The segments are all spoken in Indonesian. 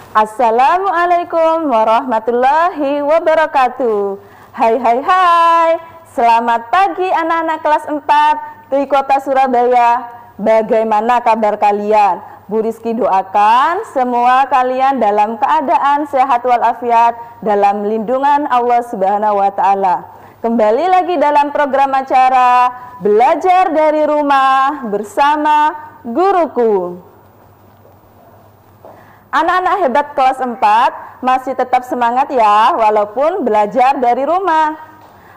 Assalamualaikum warahmatullahi wabarakatuh. Hai. Selamat pagi anak-anak kelas 4 di kota Surabaya. Bagaimana kabar kalian? Bu Rizky doakan semua kalian dalam keadaan sehat walafiat dalam lindungan Allah Subhanahu wa taala. Kembali lagi dalam program acara Belajar dari Rumah bersama Guruku. Anak-anak hebat kelas 4 masih tetap semangat ya, walaupun belajar dari rumah.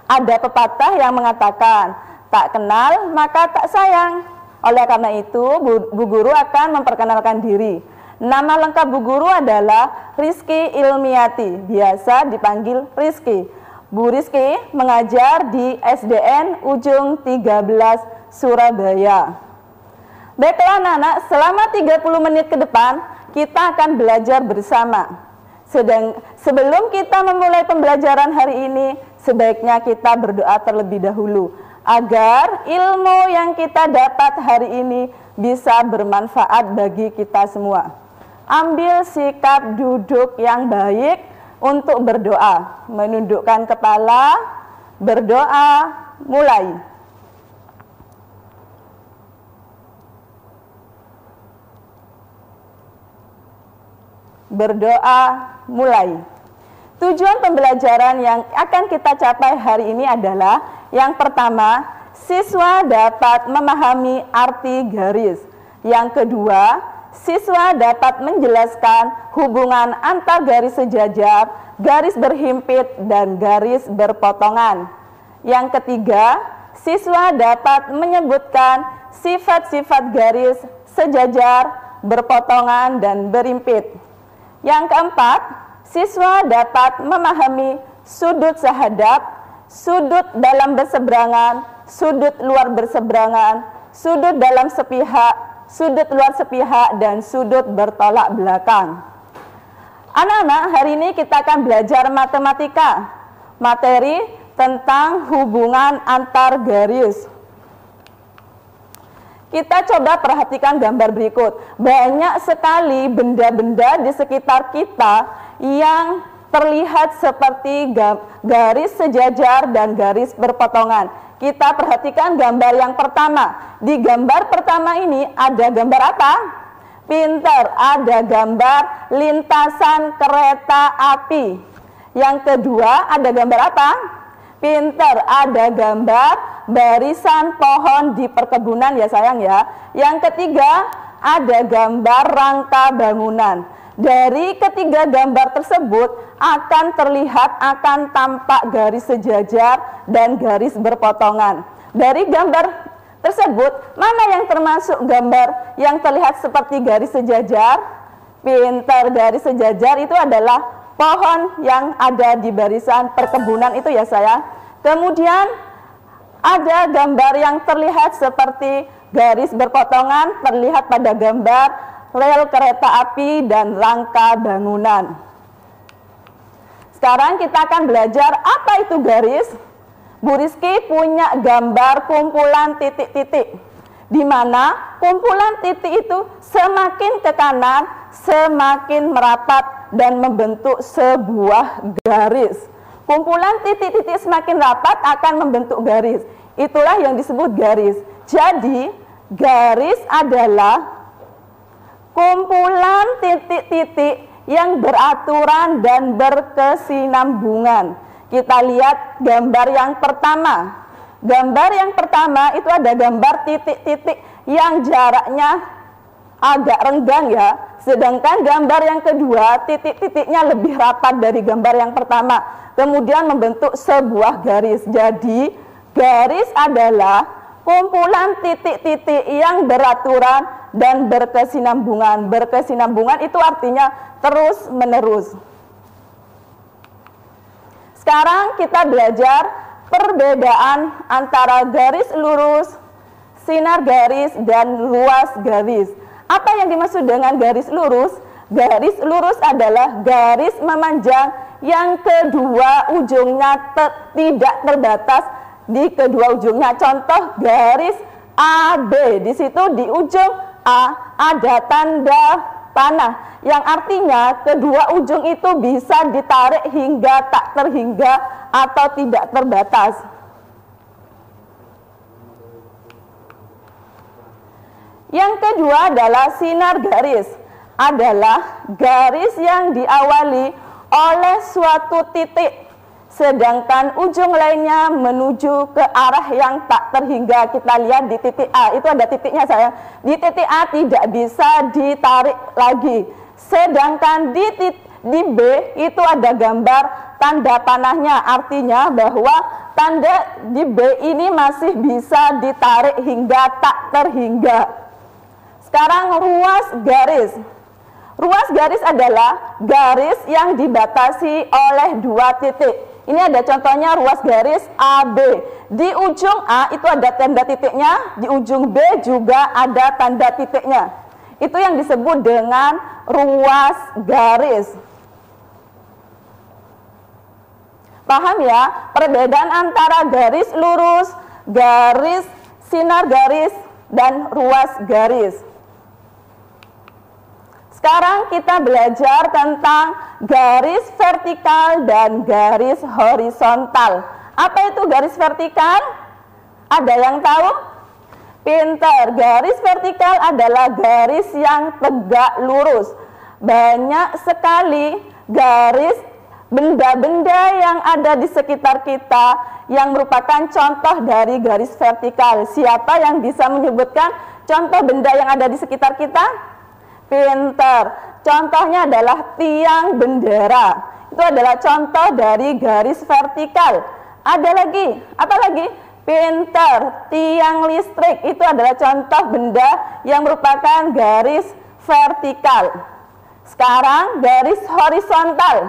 Ada pepatah yang mengatakan, tak kenal maka tak sayang. Oleh karena itu, Bu Guru akan memperkenalkan diri. Nama lengkap Bu Guru adalah Rizky Ilmiati, biasa dipanggil Rizky. Bu Rizky mengajar di SDN Ujung 13 Surabaya. Baiklah anak-anak, selama 30 menit ke depan, kita akan belajar bersama. Sebelum kita memulai pembelajaran hari ini, sebaiknya kita berdoa terlebih dahulu agar ilmu yang kita dapat hari ini bisa bermanfaat bagi kita semua. Ambil sikap duduk yang baik untuk berdoa. Menundukkan kepala, berdoa, mulai. Berdoa mulai. Tujuan pembelajaran yang akan kita capai hari ini adalah yang pertama, siswa dapat memahami arti garis. Yang kedua, siswa dapat menjelaskan hubungan antar garis sejajar, garis berhimpit, dan garis berpotongan. Yang ketiga, siswa dapat menyebutkan sifat-sifat garis sejajar, berpotongan, dan berhimpit. Yang keempat, siswa dapat memahami sudut sehadap, sudut dalam berseberangan, sudut luar berseberangan, sudut dalam sepihak, sudut luar sepihak, dan sudut bertolak belakang. Anak-anak, hari ini kita akan belajar matematika, materi tentang hubungan antar garis. Kita coba perhatikan gambar berikut. Banyak sekali benda-benda di sekitar kita yang terlihat seperti garis sejajar dan garis berpotongan. Kita perhatikan gambar yang pertama. Di gambar pertama ini ada gambar apa? Pinter, ada gambar lintasan kereta api. Yang kedua ada gambar apa? Pinter, ada gambar barisan pohon di perkebunan ya sayang ya. Yang ketiga ada gambar rangka bangunan. Dari ketiga gambar tersebut akan terlihat, akan tampak garis sejajar dan garis berpotongan. Dari gambar tersebut mana yang termasuk gambar yang terlihat seperti garis sejajar? Pinter, garis sejajar itu adalah pohon yang ada di barisan perkebunan itu ya saya. Kemudian ada gambar yang terlihat seperti garis berpotongan, terlihat pada gambar rel kereta api dan rangka bangunan. Sekarang kita akan belajar apa itu garis. Bu Rizky punya gambar kumpulan titik-titik, di mana kumpulan titik itu semakin ke kanan, semakin merapat dan membentuk sebuah garis. Kumpulan titik-titik semakin rapat akan membentuk garis. Itulah yang disebut garis. Jadi, garis adalah kumpulan titik-titik yang beraturan dan berkesinambungan. Kita lihat gambar yang pertama. Gambar yang pertama itu ada gambar titik-titik yang jaraknya agak renggang ya. Sedangkan gambar yang kedua titik-titiknya lebih rapat dari gambar yang pertama. Kemudian membentuk sebuah garis. Jadi garis adalah kumpulan titik-titik yang beraturan dan berkesinambungan. Berkesinambungan itu artinya terus menerus. Sekarang kita belajar perbedaan antara garis lurus, sinar garis, dan ruas garis. Apa yang dimaksud dengan garis lurus? Garis lurus adalah garis memanjang yang kedua ujungnya tidak terbatas di kedua ujungnya. Contoh garis AB, di situ di ujung A ada tanda panah, yang artinya kedua ujung itu bisa ditarik hingga tak terhingga atau tidak terbatas. Yang kedua adalah sinar garis, adalah garis yang diawali oleh suatu titik, sedangkan ujung lainnya menuju ke arah yang tak terhingga. Kita lihat di titik A, itu ada titiknya sayang. Di titik A tidak bisa ditarik lagi. Sedangkan di B itu ada gambar tanda panahnya, artinya bahwa tanda di B ini masih bisa ditarik hingga tak terhingga. Sekarang ruas garis. Ruas garis adalah garis yang dibatasi oleh dua titik. Ini ada contohnya ruas garis AB. Di ujung A itu ada tanda titiknya, di ujung B juga ada tanda titiknya. Itu yang disebut dengan ruas garis. Paham ya? Perbedaan antara garis lurus, garis sinar garis, dan ruas garis. Sekarang kita belajar tentang garis vertikal dan garis horizontal. Apa itu garis vertikal? Ada yang tahu? Pintar. Garis vertikal adalah garis yang tegak lurus. Banyak sekali garis benda-benda yang ada di sekitar kita yang merupakan contoh dari garis vertikal. Siapa yang bisa menyebutkan contoh benda yang ada di sekitar kita? Pintar. Contohnya adalah tiang bendera. Itu adalah contoh dari garis vertikal. Ada lagi, apa lagi? Pintar. Tiang listrik. Itu adalah contoh benda yang merupakan garis vertikal. Sekarang garis horizontal.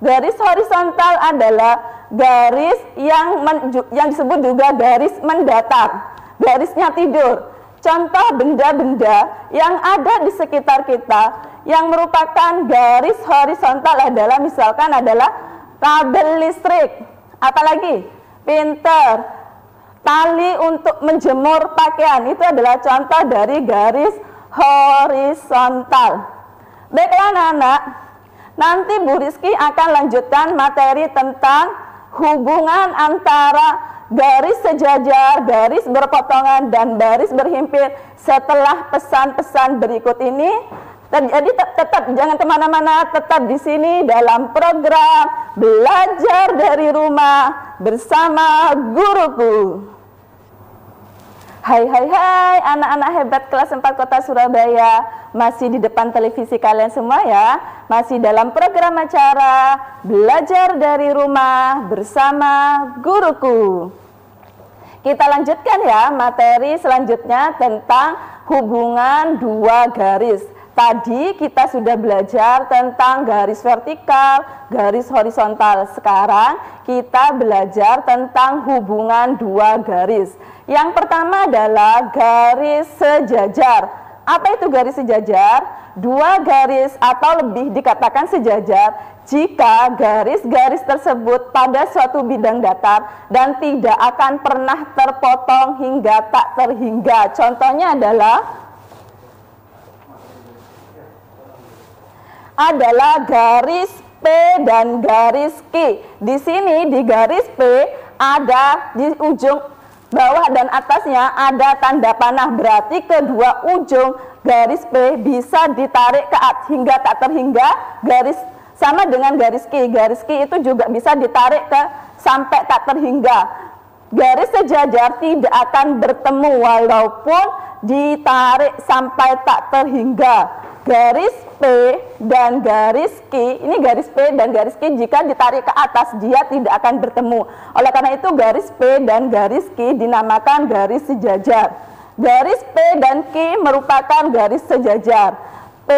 Garis horizontal adalah garis yang disebut juga garis mendatar. Garisnya tidur. Contoh benda-benda yang ada di sekitar kita yang merupakan garis horizontal adalah misalkan adalah kabel listrik. Apalagi? Pinter. Tali untuk menjemur pakaian. Itu adalah contoh dari garis horizontal. Baiklah anak-anak, nanti Bu Rizky akan lanjutkan materi tentang hubungan antara garis sejajar, garis berpotongan, dan garis berhimpit setelah pesan-pesan berikut ini. Jadi tetap jangan kemana-mana, tetap di sini dalam program Belajar dari Rumah bersama Guruku. Hai anak-anak hebat kelas 4 Kota Surabaya, masih di depan televisi kalian semua ya, masih dalam program acara Belajar dari Rumah bersama Guruku. Kita lanjutkan ya materi selanjutnya tentang hubungan dua garis. Tadi kita sudah belajar tentang garis vertikal, garis horizontal. Sekarang kita belajar tentang hubungan dua garis. Yang pertama adalah garis sejajar. Apa itu garis sejajar? Dua garis atau lebih dikatakan sejajar jika garis-garis tersebut pada suatu bidang datar dan tidak akan pernah terpotong hingga tak terhingga. Contohnya adalah garis P dan garis Q. Di sini di garis P ada di ujung bawah dan atasnya ada tanda panah, berarti kedua ujung garis P bisa ditarik ke atas hingga tak terhingga. Garis sama dengan garis Q. Garis Q itu juga bisa ditarik ke sampai tak terhingga. Garis sejajar tidak akan bertemu walaupun ditarik sampai tak terhingga. Garis P dan garis Q, ini garis P dan garis Q jika ditarik ke atas dia tidak akan bertemu. Oleh karena itu garis P dan garis Q dinamakan garis sejajar. Garis P dan Q merupakan garis sejajar. P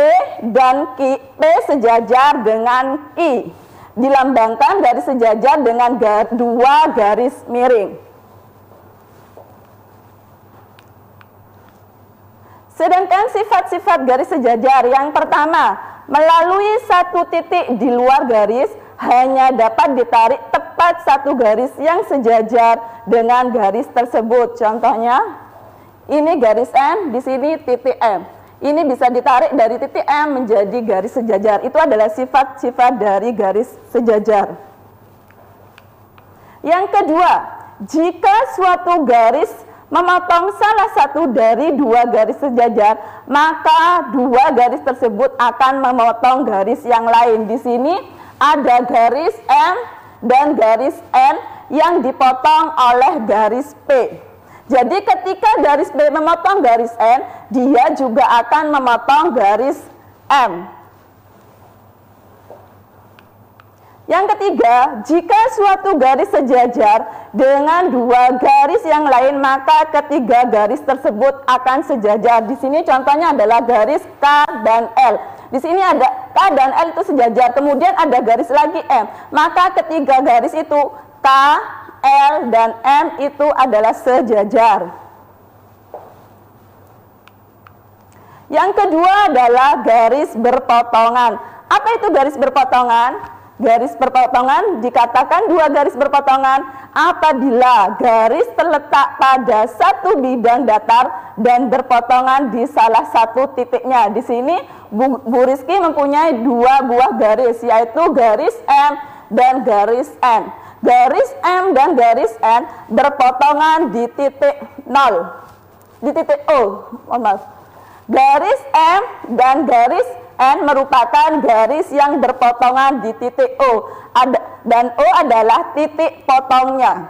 dan Q, P sejajar dengan Q. Dilambangkan garis sejajar dengan dua garis miring. Sedangkan sifat-sifat garis sejajar yang pertama, melalui satu titik di luar garis hanya dapat ditarik tepat satu garis yang sejajar dengan garis tersebut. Contohnya, ini garis M, di sini titik M. Ini bisa ditarik dari titik M menjadi garis sejajar. Itu adalah sifat-sifat dari garis sejajar. Yang kedua, jika suatu garis memotong salah satu dari dua garis sejajar, maka dua garis tersebut akan memotong garis yang lain. Di sini ada garis M dan garis N yang dipotong oleh garis P. Jadi ketika garis P memotong garis N, dia juga akan memotong garis M. Yang ketiga, jika suatu garis sejajar dengan dua garis yang lain, maka ketiga garis tersebut akan sejajar. Di sini contohnya adalah garis K dan L. Di sini ada K dan L itu sejajar, kemudian ada garis lagi M. Maka ketiga garis itu K, L, dan M itu adalah sejajar. Yang kedua adalah garis berpotongan. Apa itu garis berpotongan? Garis berpotongan dikatakan dua garis berpotongan apabila garis terletak pada satu bidang datar dan berpotongan di salah satu titiknya. Di sini Bu Rizky mempunyai dua buah garis, yaitu garis M dan garis N. Garis M dan garis N berpotongan di titik 0, di titik O. Garis M dan garis N merupakan garis yang berpotongan di titik O, dan O adalah titik potongnya.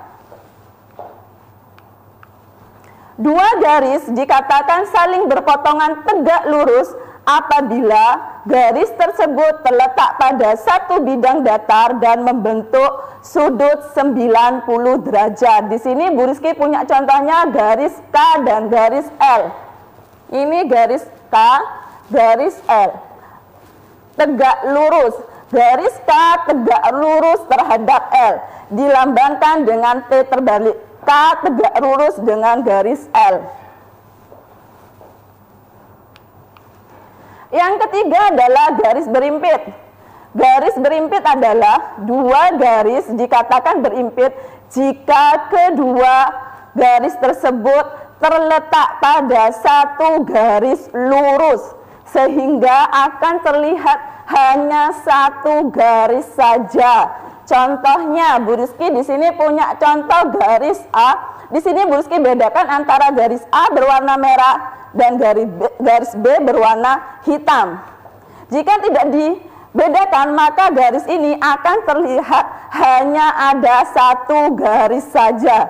Dua garis dikatakan saling berpotongan tegak lurus apabila garis tersebut terletak pada satu bidang datar dan membentuk sudut 90 derajat. Di sini Bu Rizky punya contohnya garis K dan garis L. Ini garis K, garis L. Tegak lurus. Garis K tegak lurus terhadap L. Dilambangkan dengan T terbalik. K tegak lurus dengan garis L. Yang ketiga adalah garis berimpit. Garis berimpit adalah dua garis dikatakan berimpit jika kedua garis tersebut terletak pada satu garis lurus, sehingga akan terlihat hanya satu garis saja. Contohnya, Bu Rizky di sini punya contoh garis A. Di sini Bu Rizky bedakan antara garis A berwarna merah dan garis B berwarna hitam. Jika tidak dibedakan, maka garis ini akan terlihat hanya ada satu garis saja.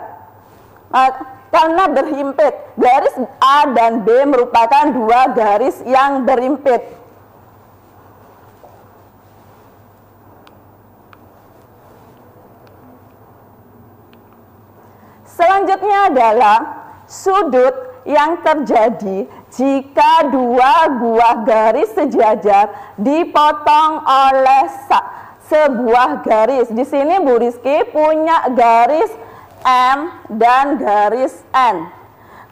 Karena berhimpit, garis A dan B merupakan dua garis yang berimpit. Selanjutnya adalah sudut yang terjadi jika dua buah garis sejajar dipotong oleh sebuah garis. Di sini Bu Rizky punya garis M dan garis N.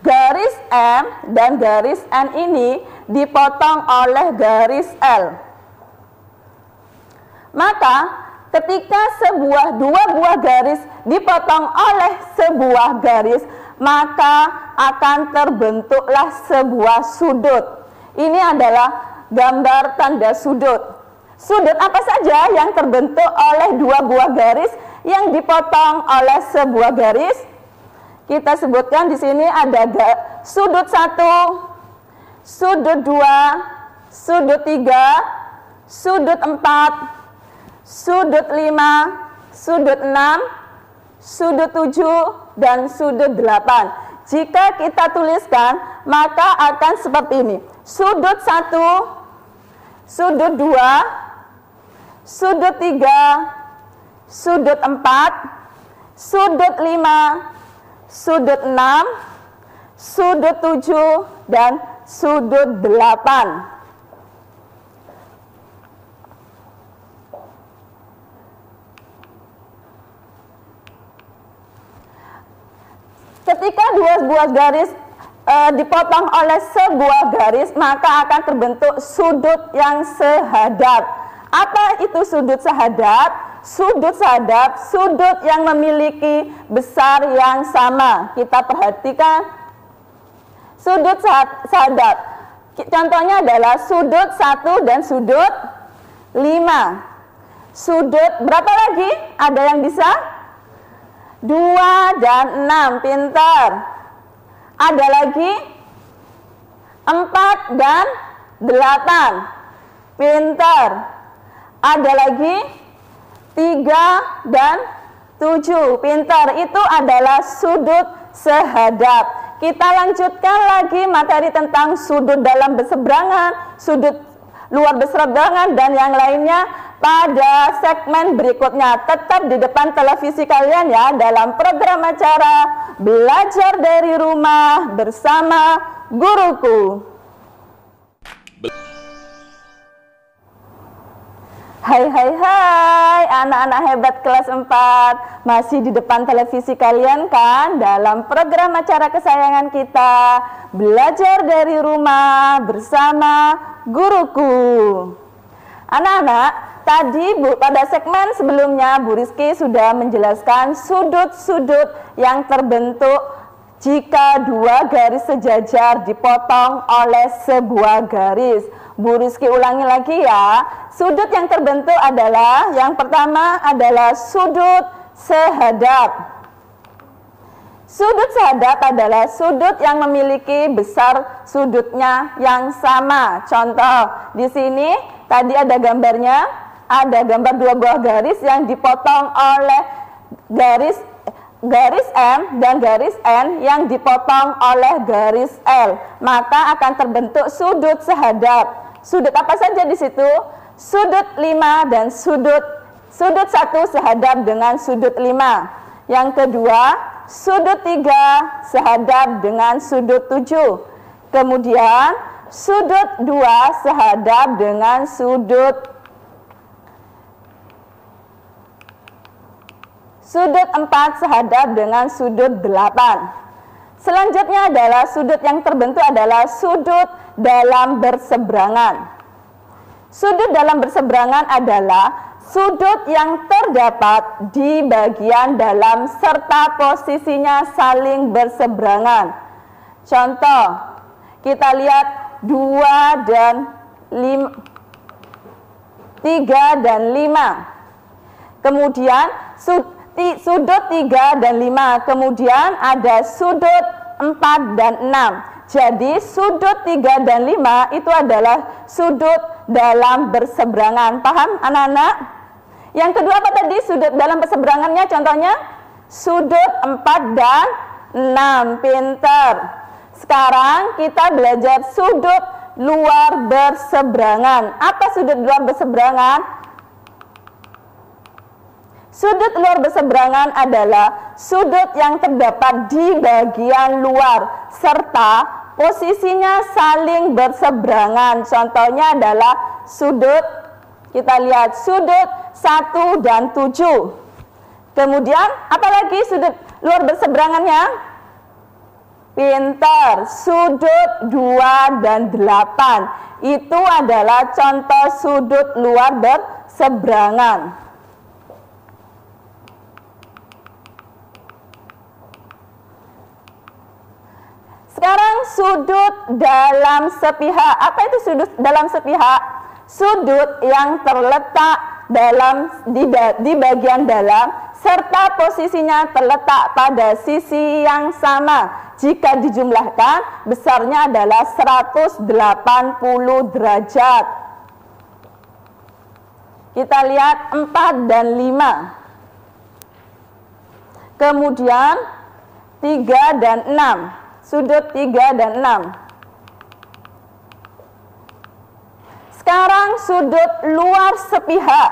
Garis M dan garis N ini dipotong oleh garis L. Maka ketika dua buah garis dipotong oleh sebuah garis, maka akan terbentuklah sebuah sudut. Ini adalah gambar tanda sudut. Sudut apa saja yang terbentuk oleh dua buah garis yang dipotong oleh sebuah garis? Kita sebutkan di sini ada sudut 1, sudut 2, sudut 3, sudut 4, sudut 5, sudut 6, sudut 7, dan sudut 8. Jika kita tuliskan, maka akan seperti ini. Sudut 1, sudut 2, sudut 3, sudut 4, sudut 5, sudut 6, sudut 7, dan sudut 8. Ketika dua buah garis dipotong oleh sebuah garis, maka akan terbentuk sudut yang sehadap. Apa itu sudut sehadap? Sudut sehadap, sudut yang memiliki besar yang sama. Kita perhatikan sudut sehadap. Contohnya adalah sudut 1 dan sudut 5. Sudut berapa lagi? Ada yang bisa? 2 dan 6, pintar. Ada lagi? 4 dan 8, pintar. Ada lagi? 3 dan 7, pintar. Itu adalah sudut sehadap. Kita lanjutkan lagi materi tentang sudut dalam berseberangan, sudut luar berseberangan, dan yang lainnya pada segmen berikutnya. Tetap di depan televisi kalian ya, dalam program acara Belajar dari Rumah bersama Guruku. Hai anak-anak hebat kelas 4, masih di depan televisi kalian kan, dalam program acara kesayangan kita Belajar dari Rumah bersama Guruku. Anak-anak, tadi pada segmen sebelumnya Bu Rizky sudah menjelaskan sudut-sudut yang terbentuk jika dua garis sejajar dipotong oleh sebuah garis. Bu Rizky ulangi lagi ya. Sudut yang terbentuk adalah, yang pertama adalah sudut sehadap. Sudut sehadap adalah sudut yang memiliki besar sudutnya yang sama. Contoh, di sini tadi ada gambarnya, ada gambar dua buah garis yang dipotong oleh garis M dan garis N yang dipotong oleh garis L, maka akan terbentuk sudut sehadap. Sudut apa saja di situ? Sudut 5 dan sudut 1 sehadap dengan sudut 5. Yang kedua, sudut 3 sehadap dengan sudut 7. Kemudian sudut 2 sehadap dengan sudut 4 sehadap dengan sudut 8. Selanjutnya adalah sudut yang terbentuk adalah sudut dalam berseberangan. Sudut dalam berseberangan adalah sudut yang terdapat di bagian dalam serta posisinya saling berseberangan. Contoh, kita lihat 2 dan 5, 3 dan 5. Kemudian sudut 3 dan 5, kemudian ada sudut 4 dan 6. Jadi sudut 3 dan 5 itu adalah sudut dalam berseberangan. Paham anak-anak? Yang kedua apa tadi sudut dalam berseberangannya? Contohnya sudut 4 dan 6, pinter. Sekarang kita belajar sudut luar berseberangan. Apa sudut luar berseberangan? Sudut luar berseberangan adalah sudut yang terdapat di bagian luar serta posisinya saling berseberangan. Contohnya adalah sudut, kita lihat sudut 1 dan 7. Kemudian apalagi sudut luar berseberangannya? Pintar, sudut 2 dan 8. Itu adalah contoh sudut luar berseberangan. Sekarang sudut dalam sepihak. Apa itu sudut dalam sepihak? Sudut yang terletak di bagian dalam serta posisinya terletak pada sisi yang sama. Jika dijumlahkan besarnya adalah 180 derajat. Kita lihat 4 dan 5. Kemudian 3 dan 6. Sudut 3 dan 6. Sekarang sudut luar sepihak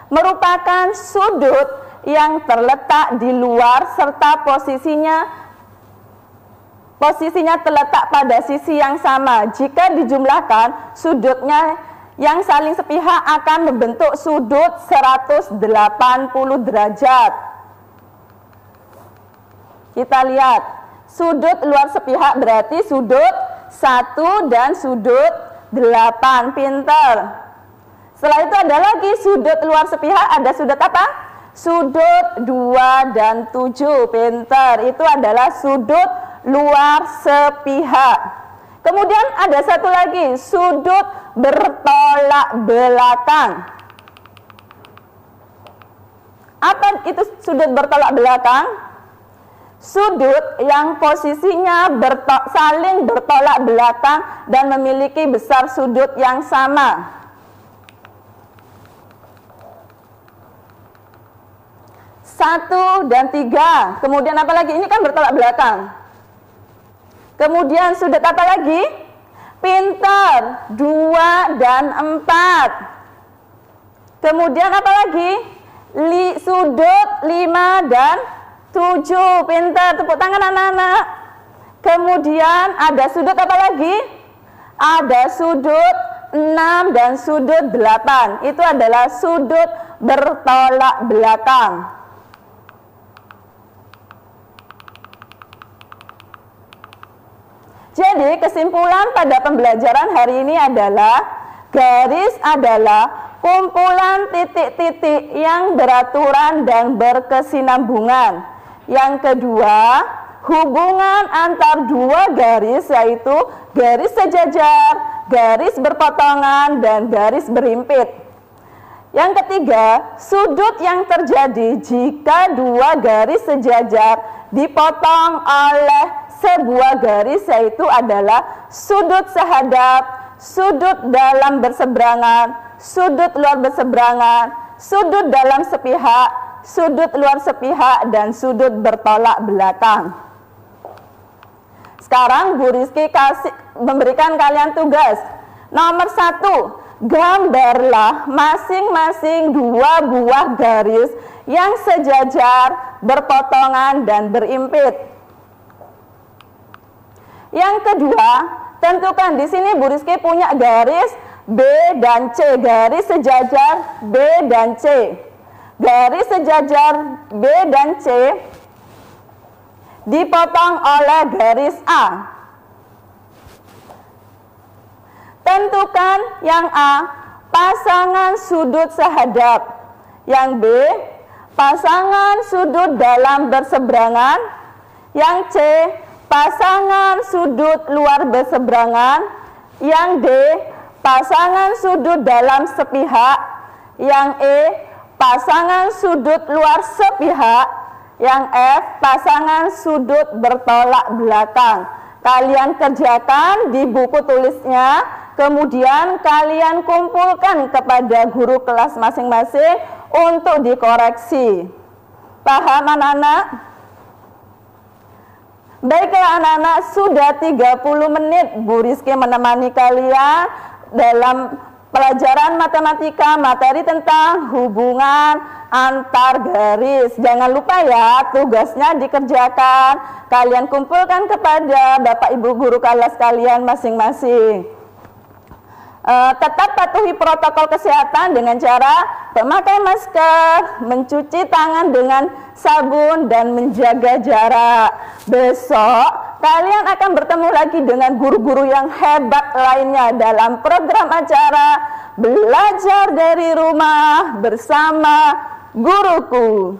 merupakan sudut yang terletak di luar serta posisinya terletak pada sisi yang sama. Jika dijumlahkan sudutnya yang saling sepihak akan membentuk sudut 180 derajat. Kita lihat sudut luar sepihak berarti sudut 1 dan sudut 8, pinter. Setelah itu ada lagi sudut luar sepihak, ada sudut apa? Sudut 2 dan 7, pinter. Itu adalah sudut luar sepihak. Kemudian ada satu lagi, sudut bertolak belakang. Apa itu sudut bertolak belakang? Sudut yang posisinya saling bertolak belakang dan memiliki besar sudut yang sama. Satu dan tiga. Kemudian apa lagi? Ini kan bertolak belakang. Kemudian sudut apa lagi? Pintar. 2 dan 4. Kemudian apa lagi? Sudut 5 dan 7. Pintar. Tepuk tangan anak-anak. Kemudian ada sudut apa lagi? Ada sudut 6 dan sudut 8. Itu adalah sudut bertolak belakang. Jadi kesimpulan pada pembelajaran hari ini adalah garis adalah kumpulan titik-titik yang beraturan dan berkesinambungan. Yang kedua, hubungan antar dua garis yaitu garis sejajar, garis berpotongan, dan garis berhimpit. Yang ketiga, sudut yang terjadi jika dua garis sejajar dipotong oleh sebuah garis yaitu adalah sudut sehadap, sudut dalam berseberangan, sudut luar berseberangan, sudut dalam sepihak, sudut luar sepihak, dan sudut bertolak belakang. Sekarang Bu Rizky memberikan kalian tugas. Nomor 1, gambarlah masing-masing dua buah garis yang sejajar, berpotongan, dan berimpit. Yang kedua, tentukan di sini Bu Rizky punya garis B dan C, garis sejajar B dan C. Garis sejajar B dan C dipotong oleh garis A. Tentukan yang A, pasangan sudut sehadap. Yang B, pasangan sudut dalam berseberangan. Yang C, pasangan sudut luar berseberangan. Yang D, pasangan sudut dalam sepihak. Yang E, pasangan sudut luar sepihak. Yang F, pasangan sudut bertolak belakang. Kalian kerjakan di buku tulisnya, kemudian kalian kumpulkan kepada guru kelas masing-masing untuk dikoreksi. Paham anak-anak? Baiklah anak-anak, sudah 30 menit Bu Rizky menemani kalian dalam pelajaran matematika, materi tentang hubungan antar garis. Jangan lupa ya, tugasnya dikerjakan. Kalian kumpulkan kepada Bapak Ibu guru kelas kalian masing-masing. Tetap patuhi protokol kesehatan dengan cara memakai masker, mencuci tangan dengan sabun, dan menjaga jarak. Besok kalian akan bertemu lagi dengan guru-guru yang hebat lainnya dalam program acara Belajar dari Rumah bersama Guruku.